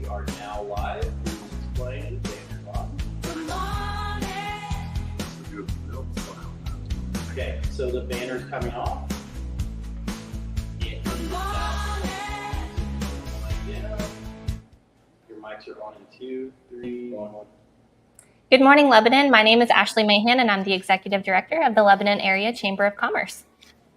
We are now live. Explain. Good morning. Okay, so the banner's coming off. Yeah. Good morning. Yeah. Your mics are on in 2, 3, 1. Good morning, Lebanon. My name is Ashley Mahan, and I'm the Executive Director of the Lebanon Area Chamber of Commerce.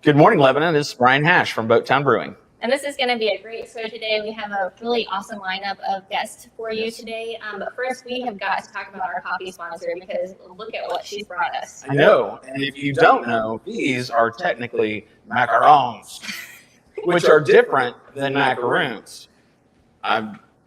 Good morning, Lebanon. This is Brian Hash from Boattown Brewing. And this is going to be a great show today. We have a really awesome lineup of guests for you today. But first, we have got to talk about our coffee sponsor because look at what she's brought us. I know, and if you don't know, these are technically macarons, which are different than macaroons.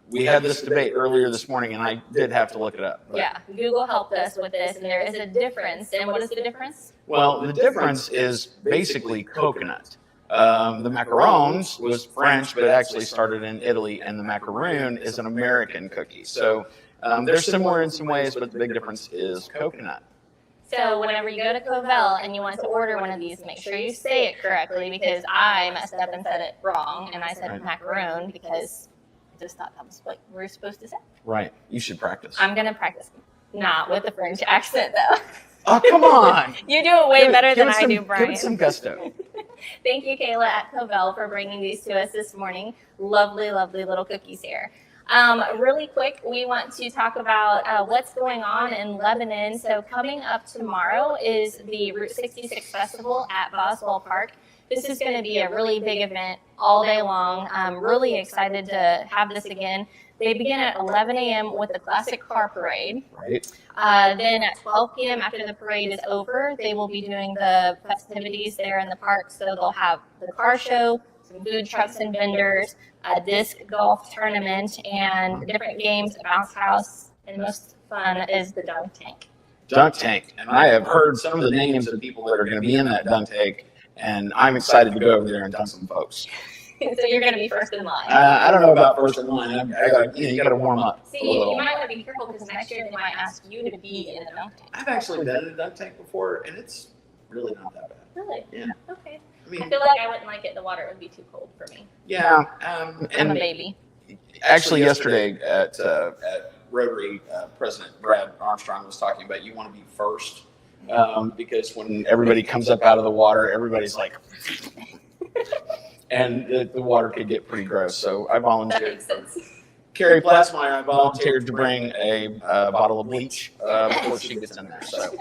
We had this debate earlier this morning, and I did have to look it up. But. Yeah, Google helped us with this, and there is a difference. And what is the difference? Well, the difference is basically coconut. The macarons was French, but actually started in Italy, and the macaroon is an American cookie. So they're similar in some ways, but the big difference is coconut. So whenever you go to Covell and you want to order one of these, make sure you say it correctly, because I messed up and said it wrong, and I said macaroon because I just thought that was what we were supposed to say. Right. You should practice. I'm going to practice. Not with the French accent, though. Oh, come on. You do it way better than I do, Brian. Give it some gusto. Thank you, Kayla at Covell, for bringing these to us this morning. Lovely, lovely little cookies here. Really quick, we want to talk about what's going on in Lebanon. So coming up tomorrow is the Route 66 Festival at Boswell Park. This is going to be a really big event all day long. I'm really excited to have this again. They begin at 11 a.m. with the classic car parade. Right. Then at 12 p.m. after the parade is over, they will be doing the festivities there in the park. So they'll have the car show, some food trucks and vendors, a disc golf tournament, and different games, a bounce house, and most fun is the dunk tank. Dunk tank. And I have heard some of the names of the people that are going to be in that dunk tank, and I'm excited to go over there and dunk some folks. So you're going to be first in line. I don't know about first in line. You got to warm up. See, you might want to be careful because next year they might ask you to be in the dunk tank. I've actually been in a dunk tank before, and it's really not that bad. Really? Yeah. Okay. I mean, I feel like I wouldn't like it. The water would be too cold for me. Yeah. I'm a baby. Actually, yesterday at Rotary, President Brad Armstrong was talking about you want to be first because when everybody comes up out of the water, everybody's like... And the water could get pretty gross. So I volunteered. That makes sense. Carrie Plassmeyer, I volunteered to bring a bottle of bleach before she gets in there. So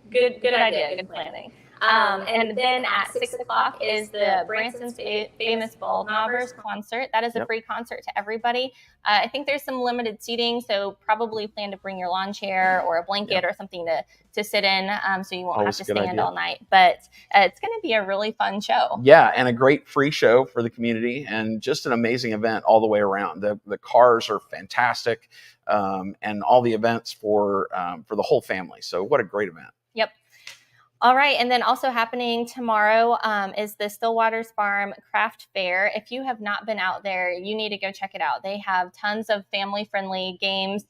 Good idea. Good planning. And then at 6 o'clock is the Branson's Famous Ball Knobbers concert. That is a free concert to everybody. I think there's some limited seating, so probably plan to bring your lawn chair or a blanket or something to sit in, so you won't have to stand all night. But it's going to be a really fun show. Yeah, and a great free show for the community, and just an amazing event all the way around. The cars are fantastic, and all the events for the whole family. So what a great event. Yep. All right, and then also happening tomorrow is the Stillwater's Farm Craft Fair. If you have not been out there, you need to go check it out. They have tons of family-friendly games.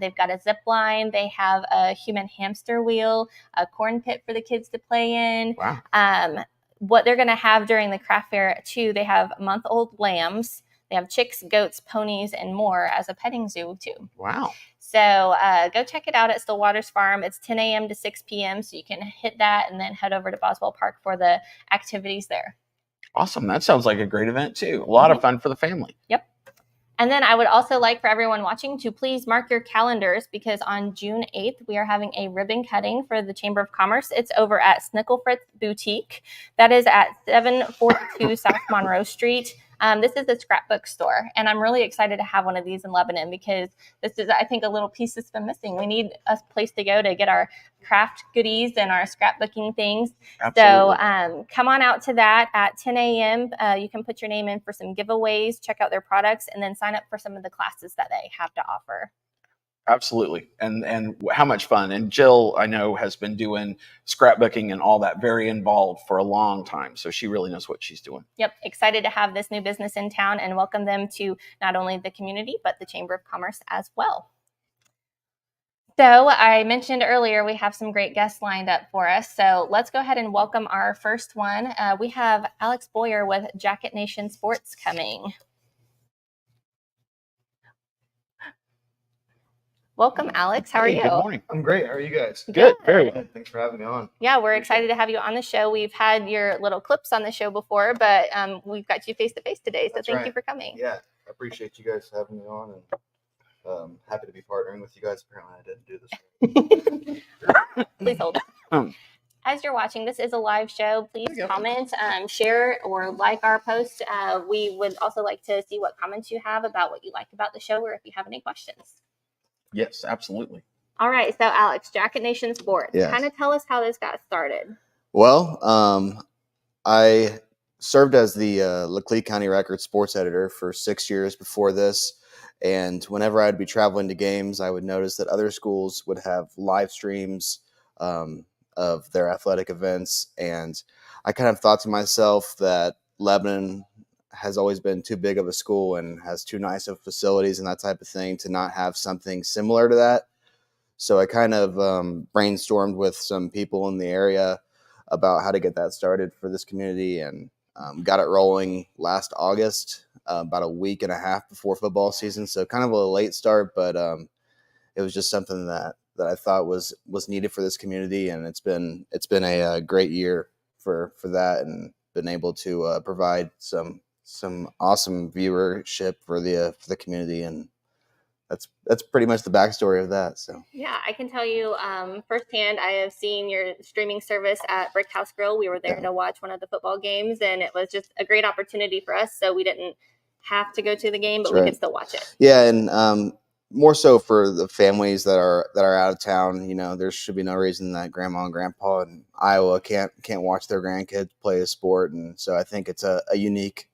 They've got a zip line. They have a human hamster wheel, a corn pit for the kids to play in. Wow. What they're going to have during the craft fair, too, they have month-old lambs. They have chicks, goats, ponies, and more as a petting zoo, too. Wow. So go check it out at Stillwater's Farm. It's 10 a.m. to 6 p.m., so you can hit that and then head over to Boswell Park for the activities there. Awesome. That sounds like a great event, too. A lot of fun for the family. Yep. And then I would also like for everyone watching to please mark your calendars because on June 8th, we are having a ribbon cutting for the Chamber of Commerce. It's over at Snicklefritz Boutique. That is at 742 South Monroe Street. This is a scrapbook store, and I'm really excited to have one of these in Lebanon because this is, I think, a little piece that's been missing. We need a place to go to get our craft goodies and our scrapbooking things. Absolutely. So come on out to that at 10 a.m. You can put your name in for some giveaways, check out their products, and then sign up for some of the classes that they have to offer. Absolutely. And how much fun. And Jill, I know, has been doing scrapbooking and all that, very involved for a long time. So she really knows what she's doing. Yep. Excited to have this new business in town and welcome them to not only the community, but the Chamber of Commerce as well. So I mentioned earlier, we have some great guests lined up for us. So let's go ahead and welcome our first one. We have Alex Boyer with Jacket Nation Sports coming. Welcome, Alex. How are Hey, you? good morning. I'm great. How are you guys? Good. Very well. Thanks for having me on. Yeah, we're excited to have you on the show. We've had your little clips on the show before, but we've got you face to face today. So That's thank right. you for coming. Yeah, I appreciate you guys having me on, and happy to be partnering with you guys. Apparently, I didn't do this. Please hold. As you're watching, this is a live show. Please comment, share, or like our post. We would also like to see what comments you have about what you liked about the show or if you have any questions. Yes, absolutely. All right. So, Alex, Jacket Nation Sports. Yes. Kind of tell us how this got started. Well, I served as the Laclede County Record sports editor for 6 years before this. And whenever I'd be traveling to games, I would notice that other schools would have live streams of their athletic events. And I kind of thought to myself that Lebanon has always been too big of a school and has too nice of facilities and that type of thing to not have something similar to that. So I kind of brainstormed with some people in the area about how to get that started for this community, and got it rolling last August, about a week and a half before football season. So kind of a late start, but it was just something that I thought was needed for this community, and it's been a great year for that, and been able to provide some awesome viewership for the community, and that's pretty much the backstory of that. So Yeah, I can tell you firsthand, I have seen your streaming service at Brick House Grill. We were there to watch one of the football games, and it was just a great opportunity for us. So we didn't have to go to the game, but we could still watch it. Yeah, and more so for the families that are out of town. You know, there should be no reason that grandma and grandpa in Iowa can't watch their grandkids play a sport, and so I think it's a unique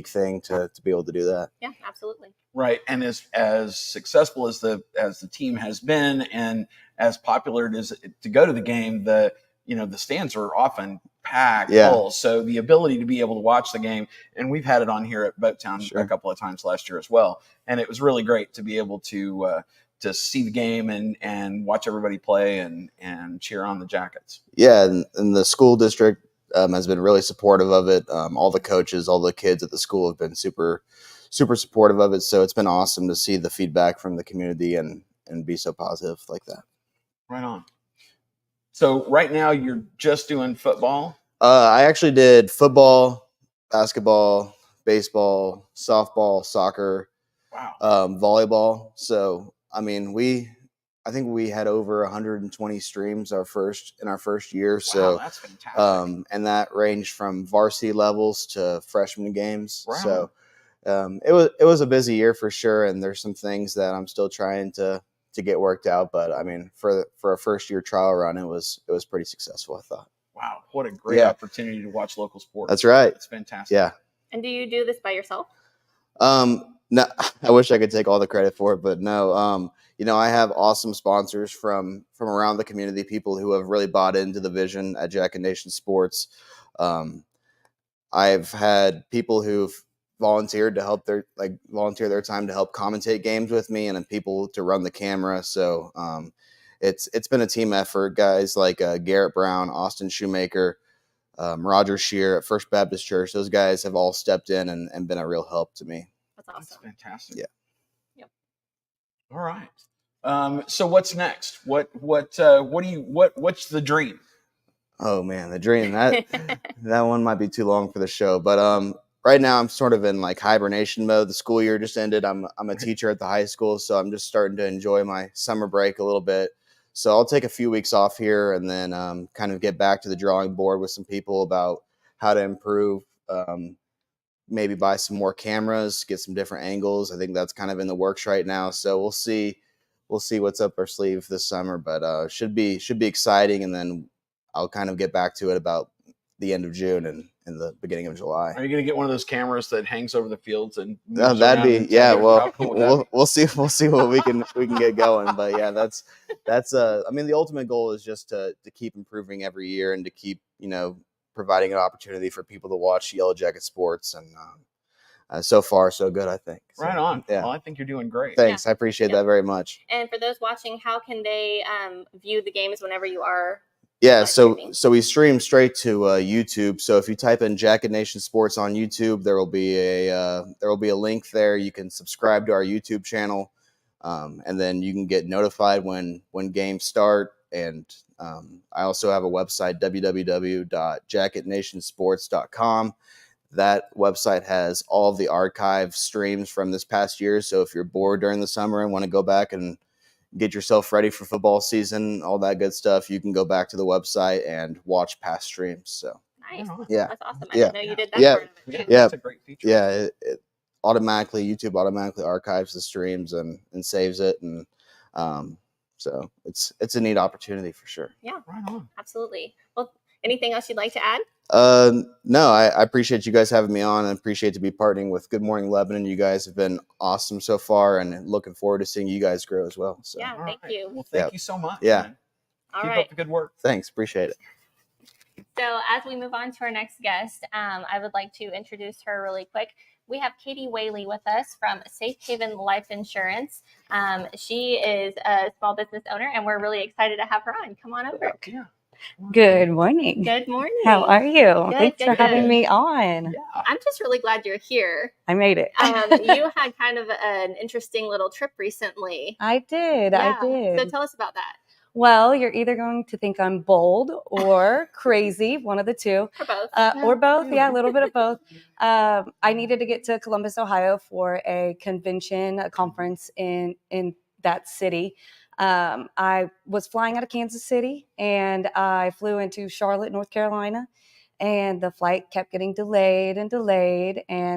thing to be able to do that. Yeah, absolutely. Right, and as successful as the team has been, and as popular it is to go to the game, the stands are often packed full. So the ability to be able to watch the game, and we've had it on here at Boattown a couple of times last year as well, and it was really great to be able to see the game and watch everybody play and cheer on the Jackets. Yeah, and the school district has been really supportive of it. All the coaches, all the kids at the school have been super supportive of it. So it's been awesome to see the feedback from the community and be so positive like that. Right on. So right now you're just doing football? I actually did football, basketball, baseball, softball, soccer, volleyball. So, I mean, I think we had over 120 streams in our first year. Wow, so that's fantastic. And that ranged from varsity levels to freshman games. Wow. So it was a busy year for sure, and there's some things that I'm still trying to get worked out. But I mean, for a first year trial run, it was pretty successful, I thought. Wow, what a great opportunity to watch local sports. That's right. It's fantastic. Yeah. And do you do this by yourself? No, I wish I could take all the credit for it, but no. I have awesome sponsors from around the community, people who have really bought into the vision at Jacket Nation Sports. I've had people who've volunteered to volunteer their time to help commentate games with me, and then people to run the camera. So it's been a team effort. Guys like Garrett Brown, Austin Shoemaker, Roger Shear at First Baptist Church. Those guys have all stepped in and been a real help to me. That's awesome. That's fantastic. Yeah. Yep. All right. So what's next? What's the dream? Oh man, the dream that one might be too long for the show, but right now I'm sort of in like hibernation mode. The school year just ended. I'm a teacher at the high school, so I'm just starting to enjoy my summer break a little bit. So I'll take a few weeks off here and then kind of get back to the drawing board with some people about how to improve. Maybe buy some more cameras, get some different angles. I think that's kind of in the works right now. So we'll see what's up our sleeve this summer, but should be exciting. And then I'll kind of get back to it about the end of June and in the beginning of July. Are you going to get one of those cameras that hangs over the fields and No, that'd be Well, we'll see what we can get going. But yeah, that's I mean, the ultimate goal is just to keep improving every year and to keep providing an opportunity for people to watch Yellow Jacket sports, and so far so good, I think. So, right on. Yeah. Well, I think you're doing great. Thanks, I appreciate that very much. And for those watching, how can they view the games whenever you are? Yeah, so we stream straight to YouTube. So if you type in Jacket Nation Sports on YouTube, there will be a link there. You can subscribe to our YouTube channel. And then you can get notified when games start. And I also have a website, www.jacketnationsports.com. That website has all of the archive streams from this past year. So if you're bored during the summer and want to go back and get yourself ready for football season, all that good stuff, you can go back to the website and watch past streams. So Nice. yeah, That's awesome. I yeah, didn't know you did that yeah, part of it too. yeah, That's a great feature. yeah. YouTube automatically archives the streams and saves it, and so it's a neat opportunity for sure. Yeah, Right on. absolutely. Well, anything else you'd like to add? No, I appreciate you guys having me on, and appreciate to be partnering with Good Morning Lebanon. You guys have been awesome so far, and looking forward to seeing you guys grow as well. So Yeah, All thank right. you. Well, thank you so much. Yeah. Man. All Keep right. up the good work. thanks, appreciate it. So as we move on to our next guest, I would like to introduce her really quick. We have Katie Whaley with us from Safe Haven Life Insurance. She is a small business owner, and we're really excited to have her on. Come on over. Yeah. Good morning. Good morning. How are you? Good, Thanks good, for having good. me on. Yeah. I'm just really glad you're here. I made it. You had kind of an interesting little trip recently. I did. Yeah. I did. So tell us about that. Well, you're either going to think I'm bold or crazy, one of the two. Or both. Or both. Yeah, a little bit of both. I needed to get to Columbus, Ohio for a convention, a conference in that city. I was flying out of Kansas City, and I flew into Charlotte, North Carolina, and the flight kept getting delayed and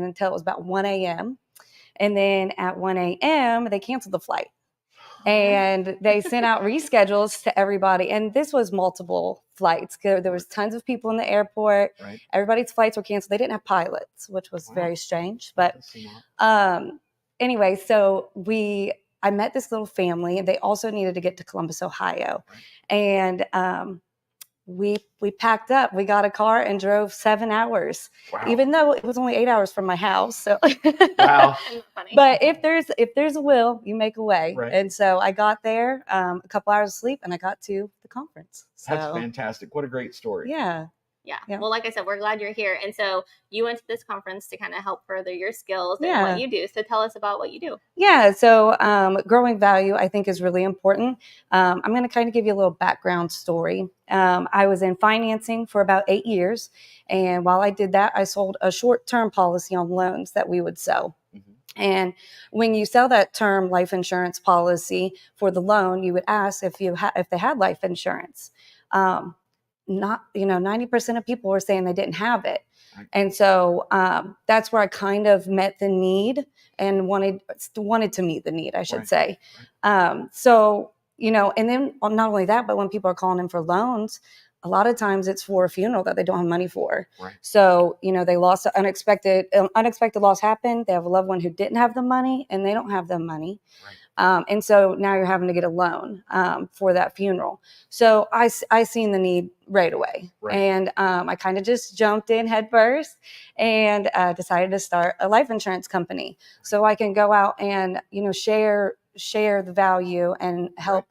until it was about 1 a.m. And then at 1 a.m., they canceled the flight. And they sent out reschedules to everybody. And this was multiple flights. There was tons of people in the airport. Right. Everybody's flights were canceled. They didn't have pilots, which was Wow. very strange. But anyway, so I met this little family, and they also needed to get to Columbus, Ohio. Right. And we packed up. We got a car and drove 7 hours, Wow. even though it was only 8 hours from my house. So Wow. Funny. but if there's a will, you make a way. Right. And so I got there, a couple hours of sleep, and I got to the conference. So That's fantastic. What a great story. yeah. Yeah. Well, like I said, we're glad you're here. And so you went to this conference to kind of help further your skills and Yeah. what you do. So tell us about what you do. Yeah, so growing value, I think, is really important. I'm going to kind of give you a little background story. I was in financing for about 8 years. And while I did that, I sold a short-term policy on loans that we would sell. Mhm. And when you sell that term life insurance policy for the loan, you would ask if they had life insurance. 90% of people were saying they didn't have it. Right. And so that's where I kind of met the need and wanted to meet the need, I should Right. say. So, and then not only that, but when people are calling in for loans, a lot of times it's for a funeral that they don't have money for. Right. So, they lost unexpected loss happened. They have a loved one who didn't have the money, and they don't have the money. Right. And so now you're having to get a loan for that funeral. So I seen the need right away. Right. And I kind of just jumped in head first and decided to start a life insurance company so I can go out and, share the value and help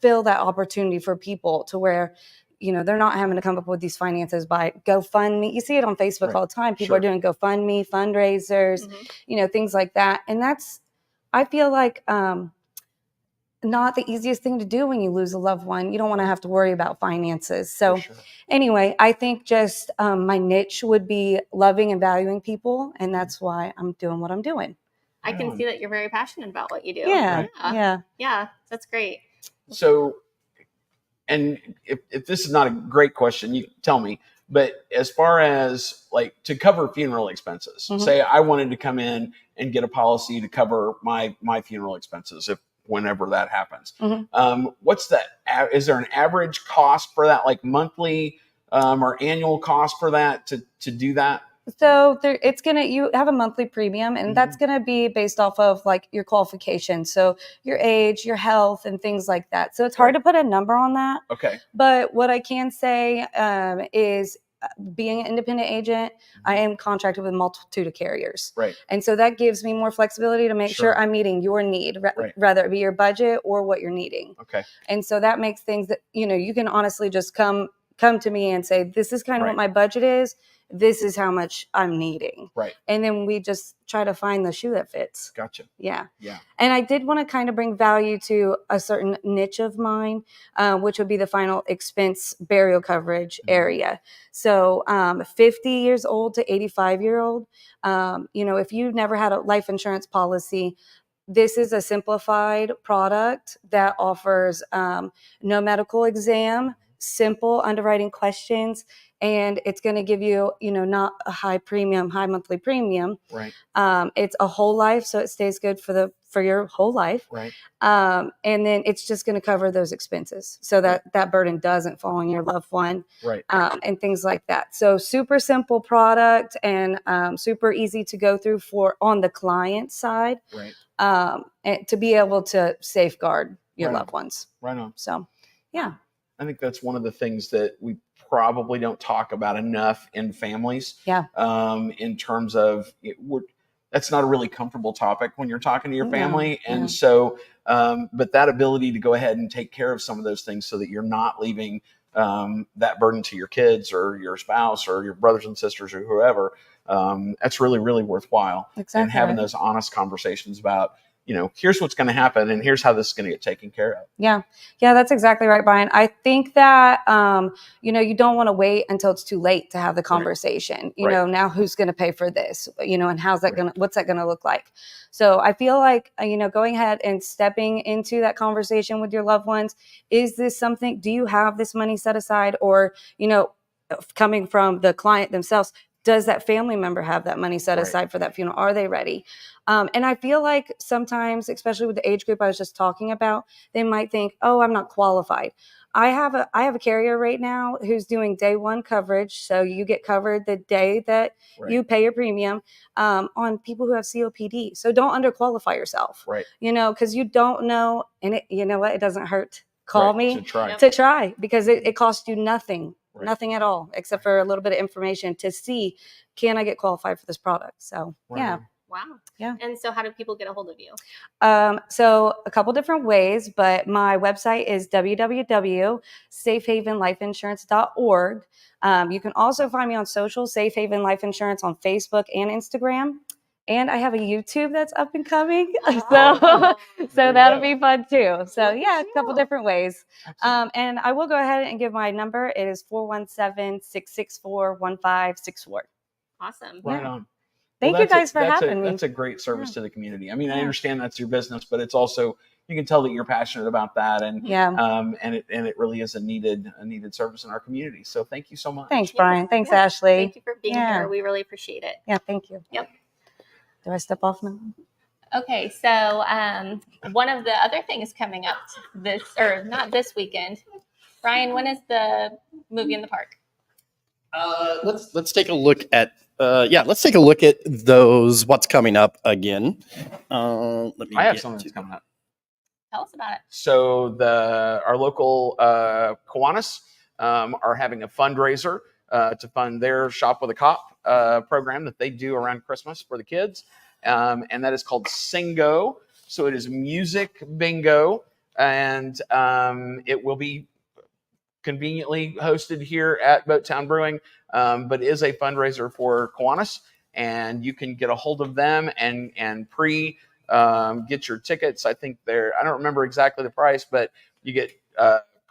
fill that opportunity for people to where, they're not having to come up with these finances by GoFundMe. You see it on Facebook Right. all the time. People Sure. are doing GoFundMe, fundraisers, Mhm. Things like that. And I feel like not the easiest thing to do when you lose a loved one. You don't want to have to worry about finances. So For sure. anyway, I think just my niche would be loving and valuing people. And that's why I'm doing what I'm doing. I can Right see that you're very passionate about what you do. Yeah. Right. Yeah. Yeah, that's great. So, and if this is not a great question, you tell me. But as far as like to cover funeral expenses, Mhm. say I wanted to come in and get a policy to cover my funeral expenses, whenever that happens. Mhm. What's that? Is there an average cost for that, like monthly or annual cost for that to do that? So you have a monthly premium, and that's going to be based off of like your qualifications. So your age, your health, and things like that. So it's hard to put a number on that. Okay. But what I can say is being an independent agent, I am contracted with a multitude of carriers. Right. And so that gives me more flexibility to make Sure. sure I'm meeting your need, Right. whether it be your budget or what you're needing. Okay. And so that makes things that, you can honestly just come to me and say, this is kind of Right. what my budget is. this is how much I'm needing. Right. And then we just try to find the shoe that fits. Gotcha. Yeah. Yeah. And I did want to kind of bring value to a certain niche of mine, which would be the final expense burial coverage area. So 50 years old to 85-year-old, if you've never had a life insurance policy, this is a simplified product that offers no medical exam, simple underwriting questions, and it's going to give you, not a high monthly premium. Right. It's a whole life, so it stays good for your whole life. Right. And then it's just going to cover those expenses, so that burden doesn't fall on your loved one. Right. And things like that. So super simple product and super easy to go through on the client side. Right. And to be able to safeguard your Right. loved ones. Right on. So, yeah. I think that's one of the things that we probably don't talk about enough in families. Yeah. In terms of that's not a really comfortable topic when you're talking to your family. No, and no. so, but that ability to go ahead and take care of some of those things so that you're not leaving that burden to your kids or your spouse or your brothers and sisters or whoever, that's really, really worthwhile. Exactly. And having those honest conversations about, here's what's going to happen and here's how this is going to get taken care of. Yeah. Yeah, that's exactly right, Brian. I think that, you don't want to wait until it's too late to have the conversation. Right. Now who's going to pay for this, and how's that what's that going to look like? So I feel like, going ahead and stepping into that conversation with your loved ones, is this something, do you have this money set aside? Or, coming from the client themselves, does that family member have that money set aside for that funeral? Are they ready? And I feel like sometimes, especially with the age group I was just talking about, they might think, oh, I'm not qualified. I have a carrier right now who's doing day one coverage. So you get covered the day that you pay your premium on people who have COPD. So don't underqualify yourself, Right. Because you don't know. And it doesn't hurt. Call me to try because it costs you nothing. Right. Nothing at all, except for a little bit of information to see, can I get qualified for this product? So, yeah. Wow. Yeah. And so how do people get a hold of you? So a couple different ways, but my website is www.safehavenlifeinsurance.org. You can also find me on social, Safe Haven Life Insurance on Facebook and Instagram. And I have a YouTube that's up and coming. So that'll be fun too. So yeah, a couple different ways. And I will go ahead and give my number. It is 417-664-1564. Awesome. Right on. Thank you guys for having me. That's a great service to the community. I mean, I understand that's your business, but it's also, you can tell that you're passionate about that, and and it really is a needed service in our community. So thank you so much. Thanks, Brian. Thanks, Ashley. Thank you for being here. We really appreciate it. Yeah, thank you. Yep. Do I step off now? Okay, so one of the other things coming up not this weekend. Brian, when is the movie in the park? Let's take a look at those. What's coming up again? I have something that's coming up. Tell us about it. So our local Kiwanis are having a fundraiser to fund their Shop with a Cop program that they do around Christmas for the kids, and that is called Singo. So it is music bingo, and it will be conveniently hosted here at Boattown Brewing, but is a fundraiser for Kiwanis, and you can get a hold of them and get your tickets. I think I don't remember exactly the price, but you get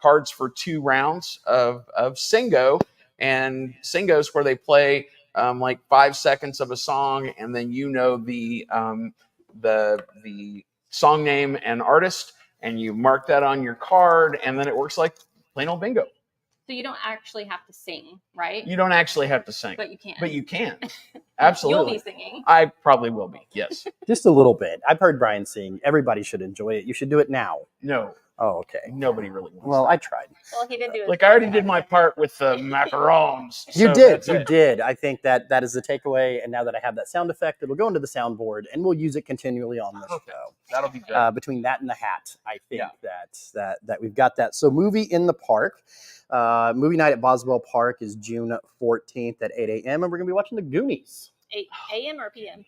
cards for 2 rounds of Singo, and Singo is where they play like 5 seconds of a song, and then the song name and artist, and you mark that on your card, and then it works like plain old bingo. So you don't actually have to sing, right? You don't actually have to sing. But you can. But you can. Absolutely. You'll be singing. I probably will be, yes. Just a little bit. I've heard Brian sing. Everybody should enjoy it. You should do it now. No. Oh, okay. Nobody really wants Well, that. I tried. Well, he did do it. Like, I already did my part with the macarons. You so did. that's You it. did. I think that is the takeaway. And now that I have that sound effect, it'll go into the soundboard, and we'll use it continually on the Okay. show. That'll be good. Between that and the hat, I think that we've got that. So, movie in the park. Movie night at Boswell Park is June 14th at 8 a.m. and we're going to be watching The Goonies. 8 a.m. or p.m.?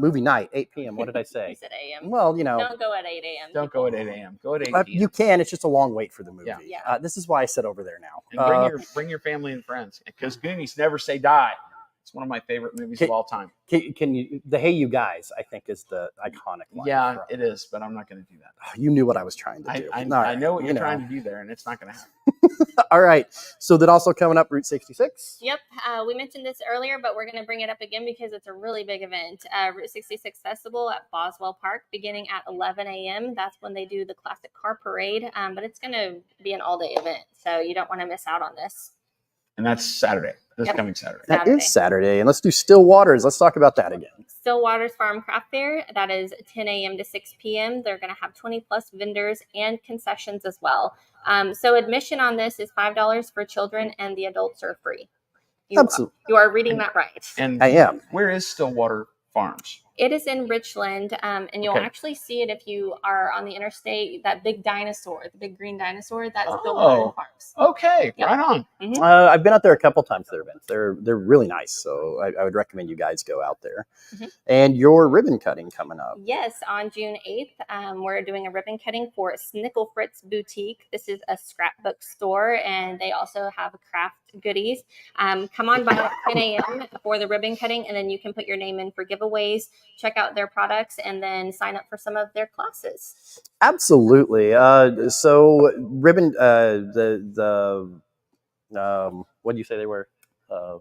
Movie night, 8 p.m. What did I You say? said a.m. Well, Don't go at 8 a.m. Don't go at 8 a.m. Go at 8 p.m. you can. It's just a long wait for the movie. Yeah. This is why I sit over there now. And bring your family and friends, because Goonies never say die. It's one of my favorite movies of all time. Can you? The "Hey you guys," I think, is the iconic line. Yeah, it is, but I'm not going to do that. You knew what I was trying to do. I know what you're trying to do there, and it's not going to happen. All right. So that also coming up, Route 66. Yep. We mentioned this earlier, but we're going to bring it up again because it's a really big event. Route 66 Festival at Boswell Park, beginning at 11 a.m. That's when they do the classic car parade, but it's going to be an all-day event, so you don't want to miss out on this. And that's Saturday. This coming Saturday. That is Saturday. And let's do Still Waters. Let's talk about that again. Still Waters Farm Craft Fair. That is 10 a.m. to 6 p.m. They're going to have 20-plus vendors and concessions as well. So admission on this is $5 for children, and the adults are free. Absolutely. You are reading that right. And I am. Where is Stillwater Farms? It is in Richland, and you'll actually see it if you are on the interstate. That big dinosaur, the big green dinosaur, that's Stillwater Farms. Okay, right on. Mm-hmm. I've been out there a couple times to their events. They're really nice, so I would recommend you guys go out there. Mm-hmm. And your ribbon cutting coming up. Yes, on June 8th, we're doing a ribbon cutting for Snickle Fritz Boutique. This is a scrapbook store, and they also have craft goodies. Come on by at 10 a.m. for the ribbon cutting, and then you can put your name in for giveaways, check out their products, and then sign up for some of their classes. Absolutely. So ribbon, what did you say they were?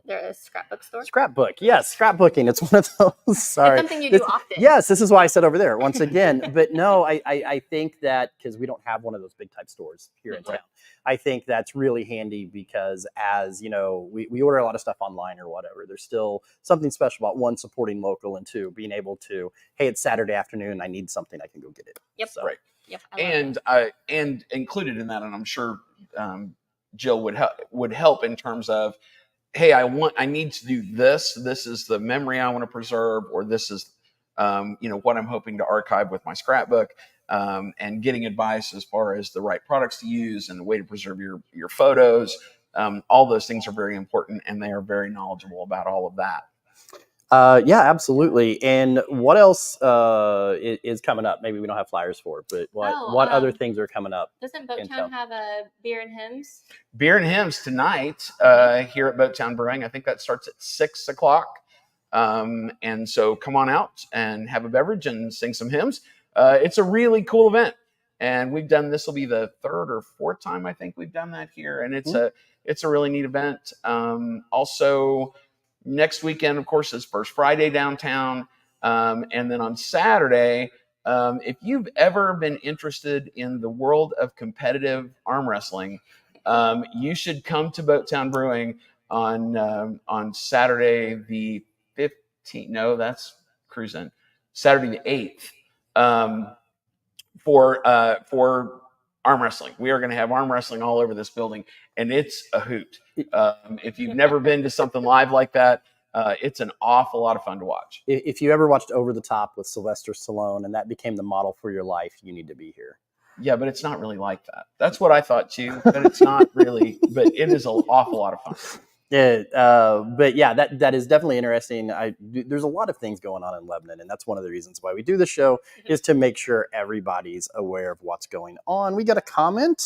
They're a scrapbook store. Scrapbook. Yes, scrapbooking. It's one of those. Sorry. It's something you do often. Yes, this is why I said over there once again. But no, I think that because we don't have one of those big type stores here in town, I think that's really handy because as you know, we order a lot of stuff online or whatever. There's still something special about one, supporting local, and two, being able to, hey, it's Saturday afternoon, I need something, I can go get it. Yep. So. Right. Yep. And included in that, and I'm sure Jill would help in terms of, hey, I need to do this. This is the memory I want to preserve, or this is, what I'm hoping to archive with my scrapbook, and getting advice as far as the right products to use and the way to preserve your photos. All those things are very important, and they are very knowledgeable about all of that. Yeah, absolutely. And what else is coming up? Maybe we don't have flyers for it, but what other things are coming up? Doesn't Boattown have a beer and hymns? Beer and hymns tonight here at Boattown Brewing. I think that starts at 6 o'clock. And so come on out and have a beverage and sing some hymns. It's a really cool event. And this will be the third or fourth time I think we've done that here. And it's a really neat event. Also, next weekend, of course, is First Friday downtown. And then on Saturday, if you've ever been interested in the world of competitive arm wrestling, you should come to Boattown Brewing on Saturday the 15th. No, that's cruising. Saturday the 8th for arm wrestling. We are going to have arm wrestling all over this building, and it's a hoot. If you've never been to something live like that, it's an awful lot of fun to watch. If you ever watched Over the Top with Sylvester Stallone and that became the model for your life, you need to be here. Yeah, but it's not really like that. That's what I thought too, but it's not really. But it is an awful lot of fun. Yeah, but yeah, that is definitely interesting. There's a lot of things going on in Lebanon, and that's one of the reasons why we do the show is to make sure everybody's aware of what's going on. We got a comment.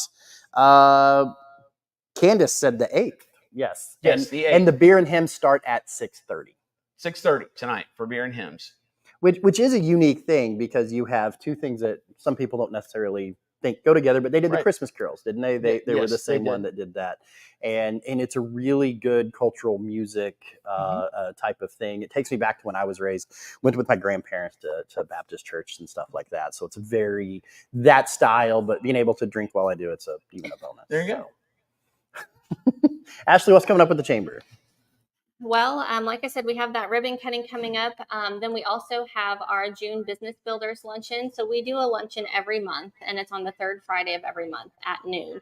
Candace said the 8th. Yes, the 8th. And the beer and hymns start at 6:30. 6:30 tonight for beer and hymns. Which is a unique thing because you have two things that some people don't necessarily think go together, but they did the Christmas carols, didn't they? They were the same one that did that. And it's a really good cultural music type of thing. It takes me back to when I was raised, went with my grandparents to Baptist church and stuff like that. So it's very that style, but being able to drink while I do, it's even a bonus. There you go. Ashley, what's coming up with the chamber? Well, like I said, we have that ribbon cutting coming up. Then we also have our June Business Builders Luncheon. So we do a luncheon every month, and it's on the third Friday of every month at noon.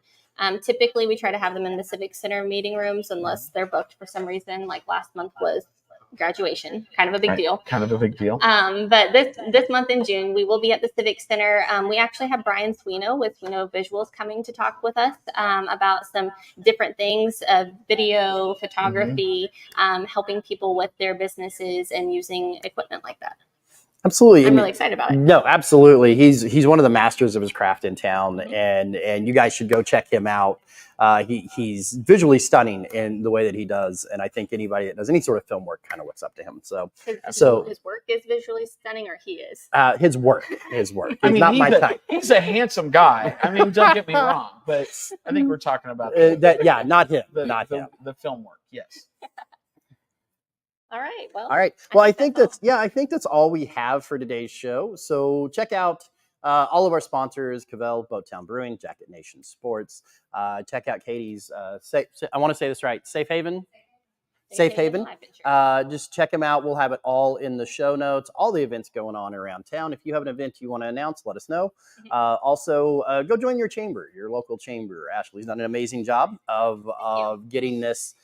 Typically, we try to have them in the Civic Center meeting rooms unless they're booked for some reason, like last month was graduation, kind of a big deal. Kind of a big deal. But this month in June, we will be at the Civic Center. We actually have Brian Swino with Swino Visuals coming to talk with us about some different things of video, photography, helping people with their businesses and using equipment like that. Absolutely. I'm really excited about it. No, absolutely. He's one of the masters of his craft in town, and you guys should go check him out. He's visually stunning in the way that he does, and I think anybody that does any sort of film work kind of looks up to him. So his work is visually stunning, or he is. His work. He's I mean, not my type. He's a handsome guy. I mean, don't get me wrong, but I think we're talking about that. Yeah, not him. Not him. The film work. Yes. All right. Well. All right. Well, I think that's all we have for today's show. So check out all of our sponsors: Cavell, Boattown Brewing, Jacket Nation Sports. Check out Katie's. I want to say this right. Safe Haven. Safe Haven. Just check them out. We'll have it all in the show notes. All the events going on around town. If you have an event you want to announce, let us know. Also, go join your chamber, your local chamber. Ashley's done an amazing job of getting this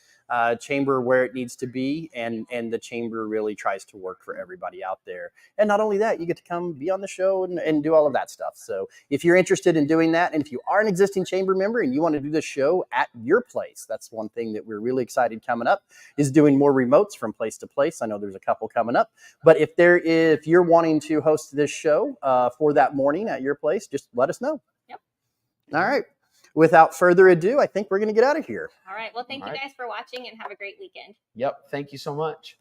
chamber where it needs to be, and the chamber really tries to work for everybody out there. And not only that, you get to come be on the show and do all of that stuff. So if you're interested in doing that, and if you are an existing chamber member and you want to do the show at your place, that's one thing that we're really excited coming up, is doing more remotes from place to place. I know there's a couple coming up, but if you're wanting to host this show for that morning at your place, just let us know. Yep. All right. Without further ado, I think we're going to get out of here. All right. Well, thank you guys for watching, and have a great weekend. Yep. Thank you so much.